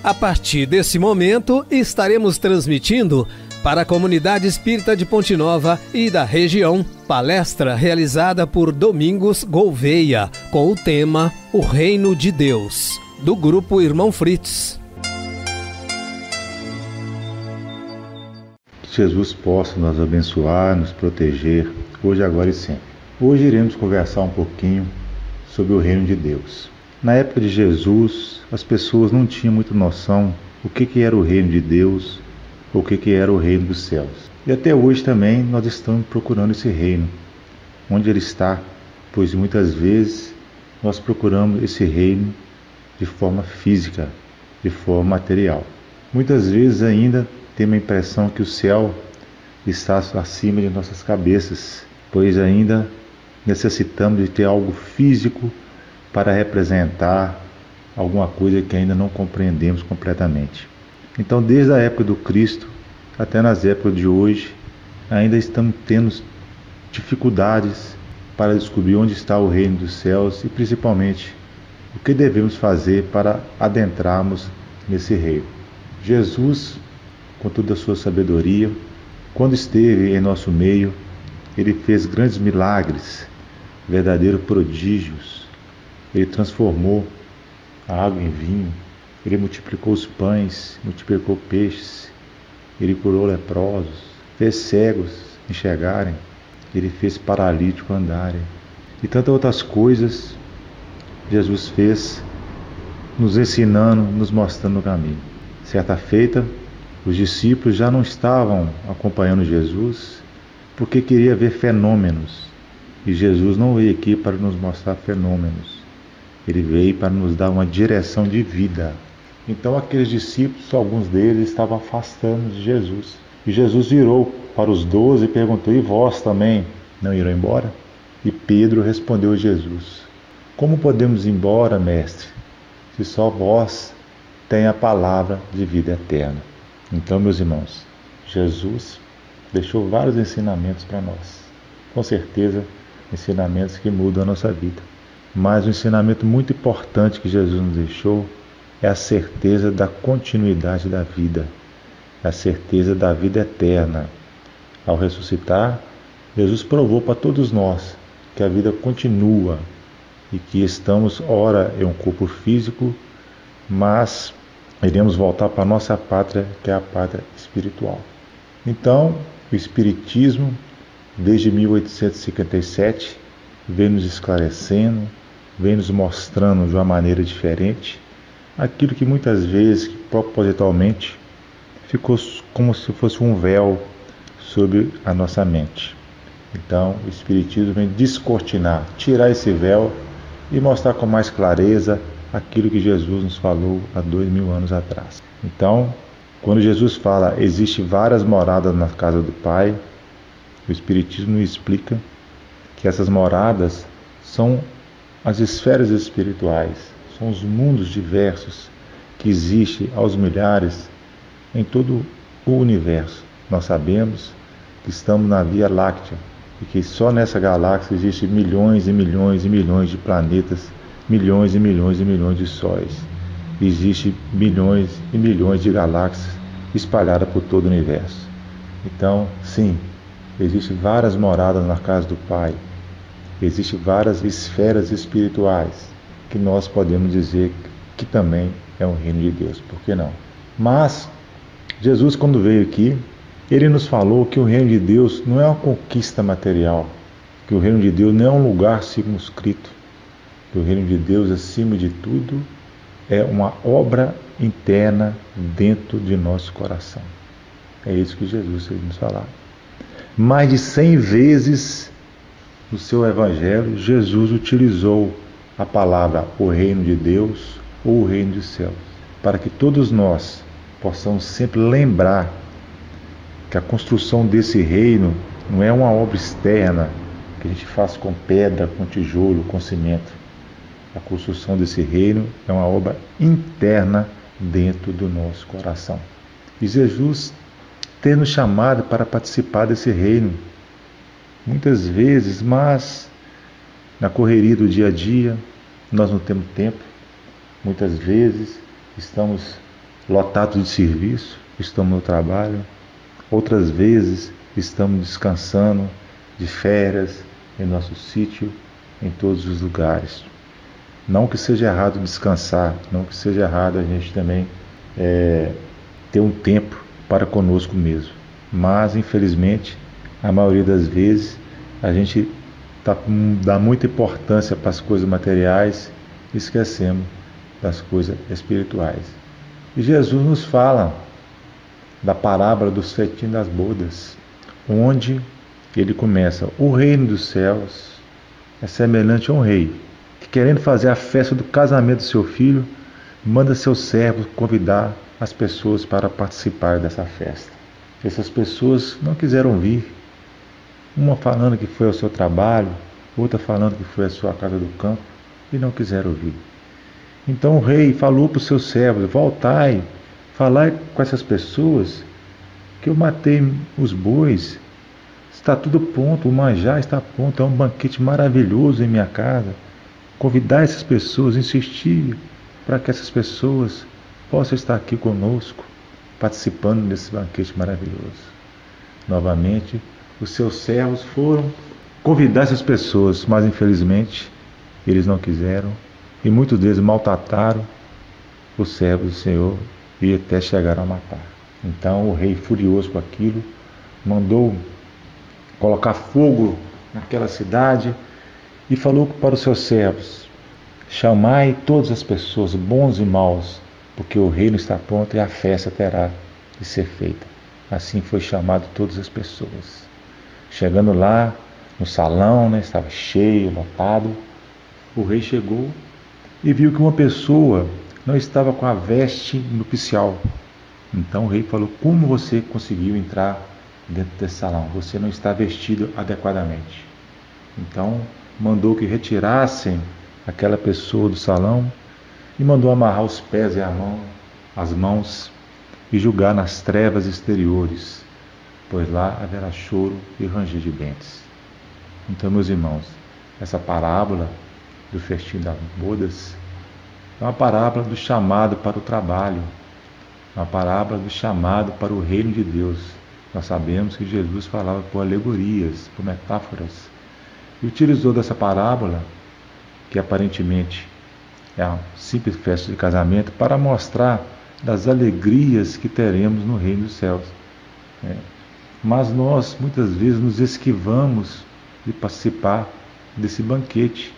A partir desse momento, estaremos transmitindo para a comunidade espírita de Ponte Nova e da região, palestra realizada por Domingos Gouveia, com o tema O Reino de Deus, do grupo Irmão Fritz. Que Jesus possa nos abençoar, nos proteger, hoje, agora e sempre. Hoje iremos conversar um pouquinho sobre o Reino de Deus. Na época de Jesus, as pessoas não tinham muita noção o que era o Reino de Deus, o que era o Reino dos Céus. E até hoje também nós estamos procurando esse reino, onde ele está, pois muitas vezes nós procuramos esse reino de forma física, de forma material. Muitas vezes ainda temos a impressão que o céu está acima de nossas cabeças, pois ainda necessitamos de ter algo físico para representar alguma coisa que ainda não compreendemos completamente. Então, desde a época do Cristo até nas épocas de hoje, ainda estamos tendo dificuldades para descobrir onde está o reino dos céus e, principalmente, o que devemos fazer para adentrarmos nesse reino. Jesus, com toda a sua sabedoria, quando esteve em nosso meio, ele fez grandes milagres, verdadeiros prodígios. Ele transformou a água em vinho, ele multiplicou os pães, multiplicou peixes, ele curou leprosos, fez cegos enxergarem, ele fez paralíticos andarem. E tantas outras coisas Jesus fez, nos ensinando, nos mostrando o caminho. Certa feita, os discípulos já não estavam acompanhando Jesus porque queria ver fenômenos. E Jesus não veio aqui para nos mostrar fenômenos. Ele veio para nos dar uma direção de vida. Então aqueles discípulos, alguns deles, estavam afastando de Jesus. E Jesus virou para os 12 e perguntou: e vós também não irão embora? E Pedro respondeu a Jesus: como podemos ir embora, mestre, se só vós tem a palavra de vida eterna? Então, meus irmãos, Jesus deixou vários ensinamentos para nós. Com certeza, ensinamentos que mudam a nossa vida. Mas um ensinamento muito importante que Jesus nos deixou é a certeza da continuidade da vida, a certeza da vida eterna. Ao ressuscitar, Jesus provou para todos nós que a vida continua e que estamos, ora, em um corpo físico, mas iremos voltar para a nossa pátria, que é a pátria espiritual. Então, o Espiritismo, desde 1857, vem nos esclarecendo, vem nos mostrando de uma maneira diferente aquilo que muitas vezes, propositalmente, ficou como se fosse um véu sobre a nossa mente. Então, o Espiritismo vem descortinar, tirar esse véu e mostrar com mais clareza aquilo que Jesus nos falou há 2000 anos atrás. Então, quando Jesus fala, existe várias moradas na casa do Pai, o Espiritismo nos explica que essas moradas são as esferas espirituais, são os mundos diversos que existem aos milhares em todo o universo. Nós sabemos que estamos na Via Láctea e que só nessa galáxia existem milhões e milhões e milhões de planetas, milhões e milhões e milhões de sóis. Existem milhões e milhões de galáxias espalhadas por todo o universo. Então, sim, existem várias moradas na casa do Pai. Existem várias esferas espirituais que nós podemos dizer que também é um reino de Deus. Por que não? Mas Jesus, quando veio aqui, ele nos falou que o reino de Deus não é uma conquista material, que o reino de Deus não é um lugar circunscrito, que o reino de Deus, acima de tudo, é uma obra interna dentro de nosso coração. É isso que Jesus veio nos falar. Mais de 100 vezes no seu Evangelho, Jesus utilizou a palavra o reino de Deus ou o reino dos céus, para que todos nós possamos sempre lembrar que a construção desse reino não é uma obra externa que a gente faz com pedra, com tijolo, com cimento. A construção desse reino é uma obra interna dentro do nosso coração. E Jesus tem nos chamado para participar desse reino, muitas vezes, mas na correria do dia a dia, nós não temos tempo. Muitas vezes estamos lotados de serviço, estamos no trabalho. Outras vezes estamos descansando de férias em nosso sítio, em todos os lugares. Não que seja errado descansar, não que seja errado a gente também ter um tempo para conosco mesmo. Mas, infelizmente, a maioria das vezes a gente dá muita importância para as coisas materiais e esquecemos das coisas espirituais. E Jesus nos fala da parábola dos festim das bodas, onde ele começa: o reino dos céus é semelhante a um rei que, querendo fazer a festa do casamento do seu filho, manda seus servos convidar as pessoas para participar dessa festa. Essas pessoas não quiseram vir, uma falando que foi ao seu trabalho, outra falando que foi à sua casa do campo, e não quiseram vir. Então o rei falou para os seus servos: voltai, falai com essas pessoas que eu matei os bois, está tudo pronto, o manjar está pronto, é um banquete maravilhoso em minha casa. Convidar essas pessoas, insistir para que essas pessoas possam estar aqui conosco, participando desse banquete maravilhoso. Novamente, os seus servos foram convidar essas pessoas, mas infelizmente eles não quiseram, e muitos deles maltrataram os servos do Senhor e até chegaram a matar. Então o rei, furioso com aquilo, mandou colocar fogo naquela cidade e falou para os seus servos: chamai todas as pessoas, bons e maus, porque o reino está pronto e a festa terá de ser feita. Assim foi chamado todas as pessoas. Chegando lá no salão, estava cheio, lotado, o rei chegou e viu que uma pessoa não estava com a veste nupcial. Então o rei falou: como você conseguiu entrar dentro desse salão? Você não está vestido adequadamente. Então mandou que retirassem aquela pessoa do salão e mandou amarrar os pés e as mãos e julgar nas trevas exteriores, pois lá haverá choro e ranger de dentes. Então, meus irmãos, essa parábola do festim das bodas é uma parábola do chamado para o trabalho, uma parábola do chamado para o reino de Deus. Nós sabemos que Jesus falava por alegorias, por metáforas, e utilizou dessa parábola, que aparentemente é uma simples festa de casamento, para mostrar das alegrias que teremos no reino dos céus. Mas nós muitas vezes nos esquivamos de participar desse banquete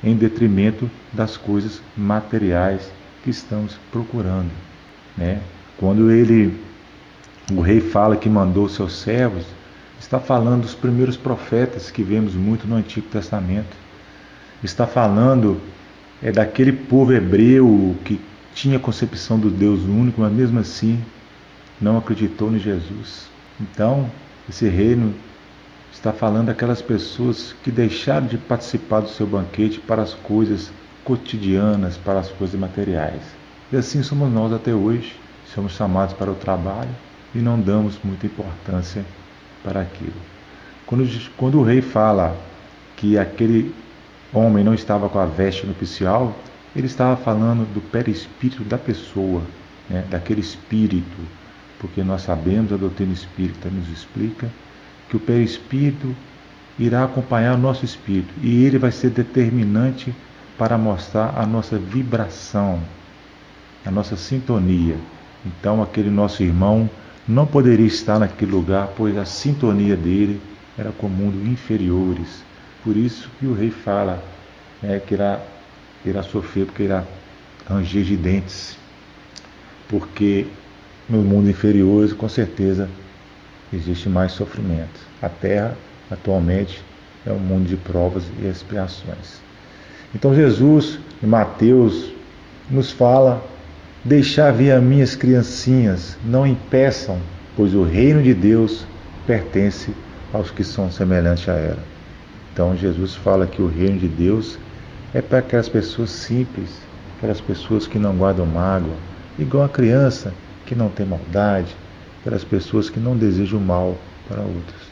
em detrimento das coisas materiais que estamos procurando. Quando o rei fala que mandou seus servos, está falando dos primeiros profetas que vemos muito no Antigo Testamento. Está falando daquele povo hebreu que tinha concepção do Deus único, mas mesmo assim não acreditou em Jesus. Então, esse reino está falando daquelas pessoas que deixaram de participar do seu banquete para as coisas cotidianas, para as coisas materiais. E assim somos nós até hoje. Somos chamados para o trabalho e não damos muita importância para aquilo. Quando o rei fala que aquele homem não estava com a veste nupcial, ele estava falando do perispírito da pessoa, daquele espírito, porque nós sabemos, a doutrina espírita nos explica que o perispírito irá acompanhar o nosso espírito e ele vai ser determinante para mostrar a nossa vibração, a nossa sintonia. Então aquele nosso irmão não poderia estar naquele lugar, pois a sintonia dele era com o mundo inferiores. Por isso que o rei fala que irá sofrer, porque irá ranger de dentes, porque no mundo inferiores com certeza existe mais sofrimento. A terra atualmente é um mundo de provas e expiações. Então Jesus, em Mateus, nos fala: deixar vir as minhas criancinhas, não impeçam, pois o reino de Deus pertence aos que são semelhantes a ela. Então Jesus fala que o reino de Deus é para aquelas pessoas simples, aquelas pessoas que não guardam mágoa, igual a criança que não tem maldade, aquelas pessoas que não desejam mal para outros.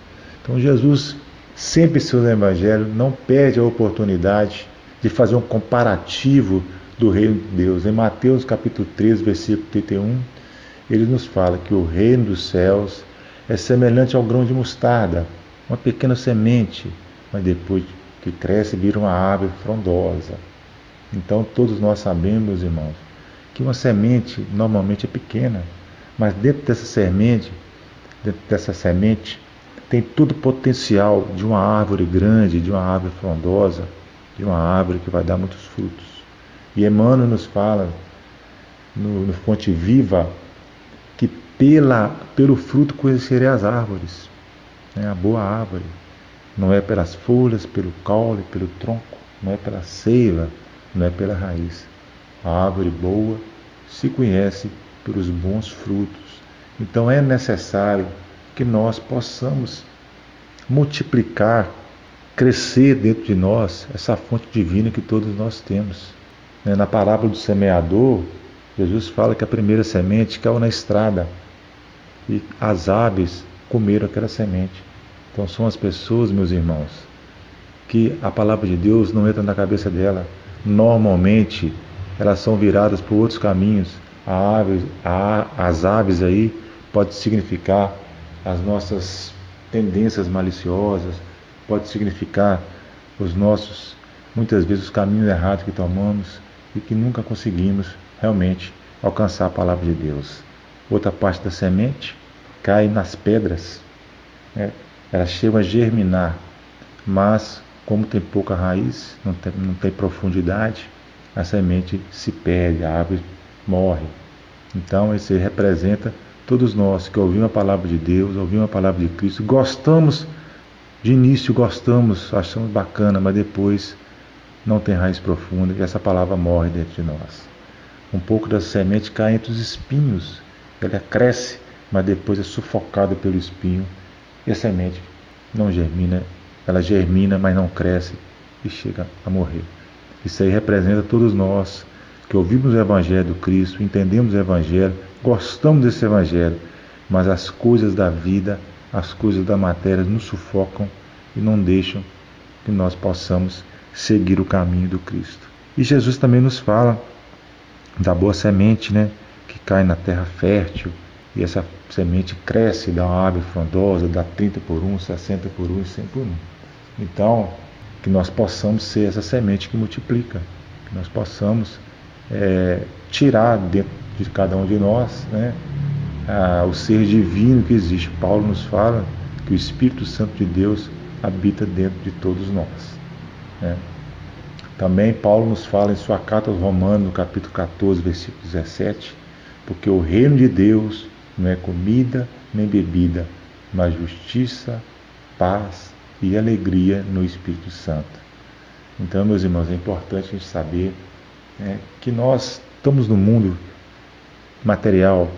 Então Jesus, sempre em seu evangelho, não perde a oportunidade de fazer um comparativo do reino de Deus. Em Mateus capítulo 13, versículo 31, ele nos fala que o reino dos céus é semelhante ao grão de mostarda, uma pequena semente, mas depois que cresce vira uma árvore frondosa. Então todos nós sabemos, meus irmãos, que uma semente normalmente é pequena, mas dentro dessa semente tem todo o potencial de uma árvore grande, de uma árvore frondosa, de uma árvore que vai dar muitos frutos. E Emmanuel nos fala, no Fonte Viva, que pelo fruto conhecerei as árvores. A boa árvore não é pelas folhas, pelo caule, pelo tronco, não é pela seiva, não é pela raiz. A árvore boa se conhece pelos bons frutos. Então é necessário que nós possamos multiplicar, crescer dentro de nós essa fonte divina que todos nós temos. Na parábola do semeador, Jesus fala que a primeira semente caiu na estrada e as aves comeram aquela semente. Então são as pessoas, meus irmãos, que a palavra de Deus não entra na cabeça dela. Normalmente elas são viradas por outros caminhos. As aves aí pode significar as nossas tendências maliciosas, pode significar muitas vezes os caminhos errados que tomamos e que nunca conseguimos realmente alcançar a palavra de Deus. Outra parte da semente cai nas pedras, ela chega a germinar, mas como tem pouca raiz, não tem profundidade, a semente se perde, a árvore morre. Então esse representa todos nós que ouvimos a palavra de Deus, ouvimos a palavra de Cristo, gostamos, de início gostamos, achamos bacana, mas depois não tem raiz profunda e essa palavra morre dentro de nós. Um pouco da semente cai entre os espinhos, ela cresce, mas depois é sufocada pelo espinho e a semente não germina, ela germina, mas não cresce e chega a morrer. Isso aí representa todos nós que ouvimos o Evangelho do Cristo, entendemos o Evangelho, gostamos desse Evangelho, mas as coisas da vida, as coisas da matéria nos sufocam e não deixam que nós possamos seguir o caminho do Cristo. E Jesus também nos fala da boa semente, que cai na terra fértil, e essa semente cresce, dá uma árvore frondosa, dá 30 por 1, 60 por 1 e 100 por 1. Então, que nós possamos ser essa semente que multiplica, que nós possamos tirar dentro de cada um de nós o ser divino que existe. Paulo nos fala que o Espírito Santo de Deus habita dentro de todos nós. Também Paulo nos fala em sua carta aos Romanos, no capítulo 14, versículo 17, porque o reino de Deus não é comida nem bebida, mas justiça, paz e alegria no Espírito Santo. Então, meus irmãos, é importante a gente saber que nós estamos no mundo material,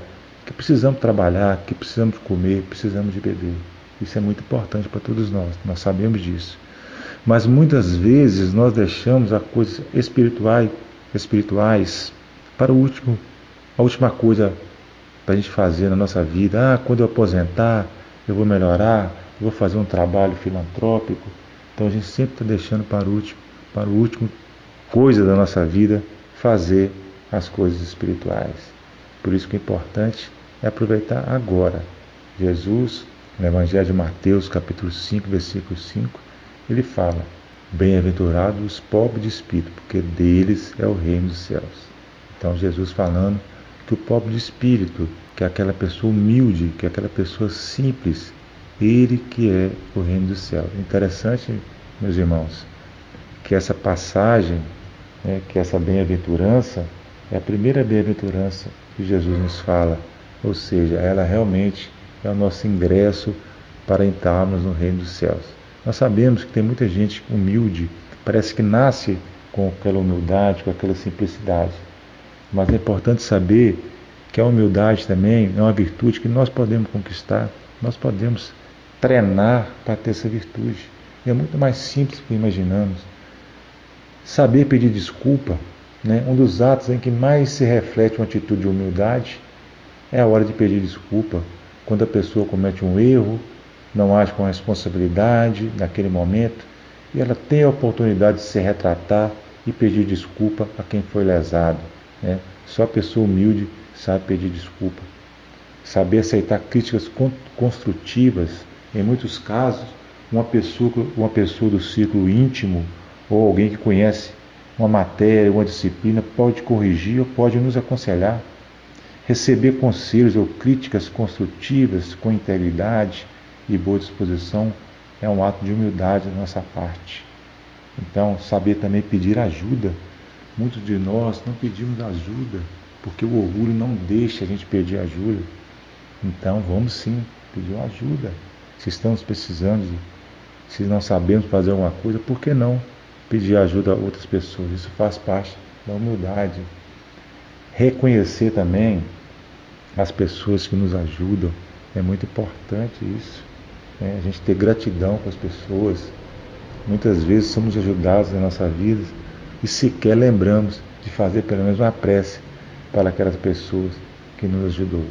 que precisamos trabalhar, que precisamos comer, precisamos de beber. Isso é muito importante para todos nós sabemos disso. Mas muitas vezes nós deixamos as coisas espirituais para a última coisa para a gente fazer na nossa vida. Quando eu aposentar, eu vou melhorar, eu vou fazer um trabalho filantrópico. Então a gente sempre está deixando para o último coisa da nossa vida, fazer as coisas espirituais. Por isso que é importante aproveitar agora. Jesus, no Evangelho de Mateus, capítulo 5, versículo 5, ele fala: bem-aventurados os pobres de espírito, porque deles é o reino dos céus. Então Jesus falando que o pobre de espírito, que é aquela pessoa humilde, que é aquela pessoa simples, ele que é o reino dos céus. Interessante, meus irmãos, que essa passagem, que essa bem-aventurança é a primeira bem-aventurança que Jesus nos fala, ou seja, ela realmente é o nosso ingresso para entrarmos no reino dos céus. Nós sabemos que tem muita gente humilde, parece que nasce com aquela humildade, com aquela simplicidade, mas é importante saber que a humildade também é uma virtude que nós podemos conquistar, nós podemos treinar para ter essa virtude. E é muito mais simples do que imaginamos. Saber pedir desculpa, um dos atos em que mais se reflete uma atitude de humildade é a hora de pedir desculpa, quando a pessoa comete um erro, não age com responsabilidade naquele momento, e ela tem a oportunidade de se retratar, e pedir desculpa a quem foi lesado, né? Só a pessoa humilde sabe pedir desculpa. Saber aceitar críticas construtivas. Em muitos casos, uma pessoa do círculo íntimo ou alguém que conhece uma matéria, uma disciplina, pode corrigir ou pode nos aconselhar. Receber conselhos ou críticas construtivas com integridade e boa disposição é um ato de humildade da nossa parte. Então, saber também pedir ajuda. Muitos de nós não pedimos ajuda porque o orgulho não deixa a gente pedir ajuda. Então, vamos sim pedir uma ajuda. Se estamos precisando, se não sabemos fazer alguma coisa, por que não pedir ajuda a outras pessoas? Isso faz parte da humildade. Reconhecer também as pessoas que nos ajudam, é muito importante isso, né? A gente ter gratidão com as pessoas. Muitas vezes somos ajudados na nossa vida e sequer lembramos de fazer pelo menos uma prece para aquelas pessoas que nos ajudou.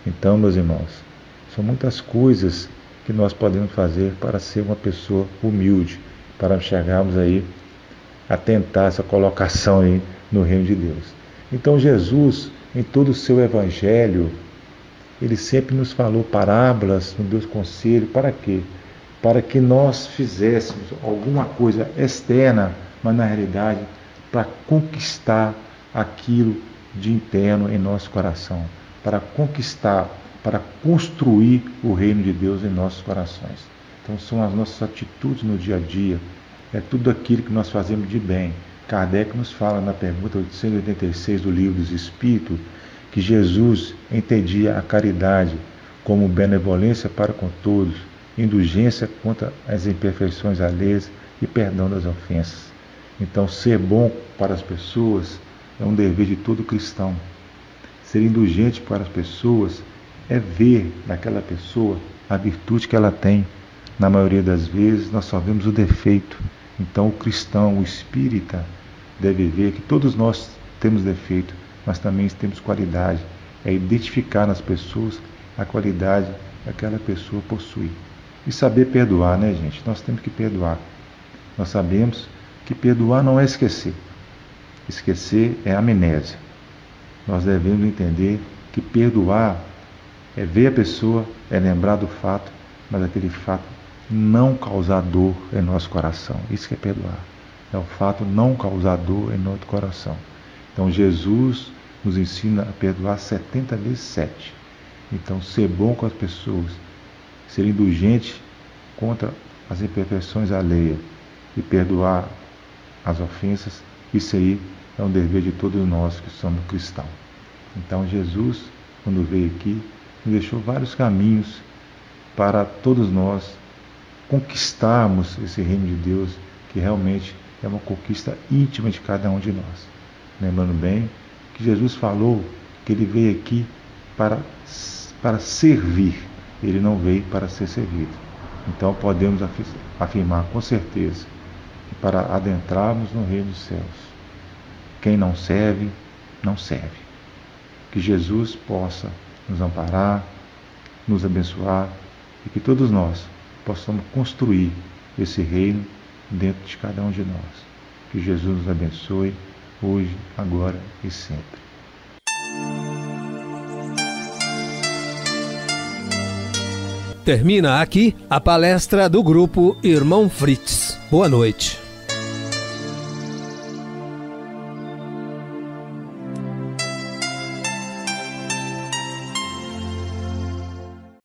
Então, meus irmãos, são muitas coisas que nós podemos fazer para ser uma pessoa humilde, para chegarmos aí a tentar essa colocação aí no reino de Deus. Então Jesus, em todo o seu evangelho, ele sempre nos falou parábolas, nos deu conselho, para quê? Para que nós fizéssemos alguma coisa externa, mas na realidade para conquistar aquilo de interno em nosso coração, para conquistar, para construir o reino de Deus em nossos corações. Então são as nossas atitudes no dia a dia, é tudo aquilo que nós fazemos de bem. Kardec nos fala na pergunta 886 do Livro dos Espíritos que Jesus entendia a caridade como benevolência para com todos, indulgência contra as imperfeições alheias e perdão das ofensas. Então, ser bom para as pessoas é um dever de todo cristão. Ser indulgente para as pessoas é ver naquela pessoa a virtude que ela tem. Na maioria das vezes, nós só vemos o defeito. Então, o cristão, o espírita, deve ver que todos nós temos defeito, mas também temos qualidade. É identificar nas pessoas a qualidade que aquela pessoa possui. E saber perdoar, né, gente? Nós temos que perdoar. Nós sabemos que perdoar não é esquecer. Esquecer é amnésia. Nós devemos entender que perdoar é ver a pessoa, é lembrar do fato, mas aquele fato não causar dor em nosso coração. Isso que é perdoar. É o fato não causar dor em nosso coração. Então Jesus nos ensina a perdoar 70 vezes 7. Então ser bom com as pessoas, ser indulgente contra as imperfeições alheias e perdoar as ofensas, isso aí é um dever de todos nós que somos cristãos. Então Jesus, quando veio aqui, nos deixou vários caminhos para todos nós conquistarmos esse reino de Deus, que realmente é uma conquista íntima de cada um de nós. Lembrando bem que Jesus falou que ele veio aqui para servir, ele não veio para ser servido. Então podemos afirmar com certeza que para adentrarmos no reino dos céus, quem não serve, não serve. Que Jesus possa nos amparar, nos abençoar e que todos nós possamos construir esse reino dentro de cada um de nós. Que Jesus nos abençoe hoje, agora e sempre. Termina aqui a palestra do grupo Irmão Fritz. Boa noite.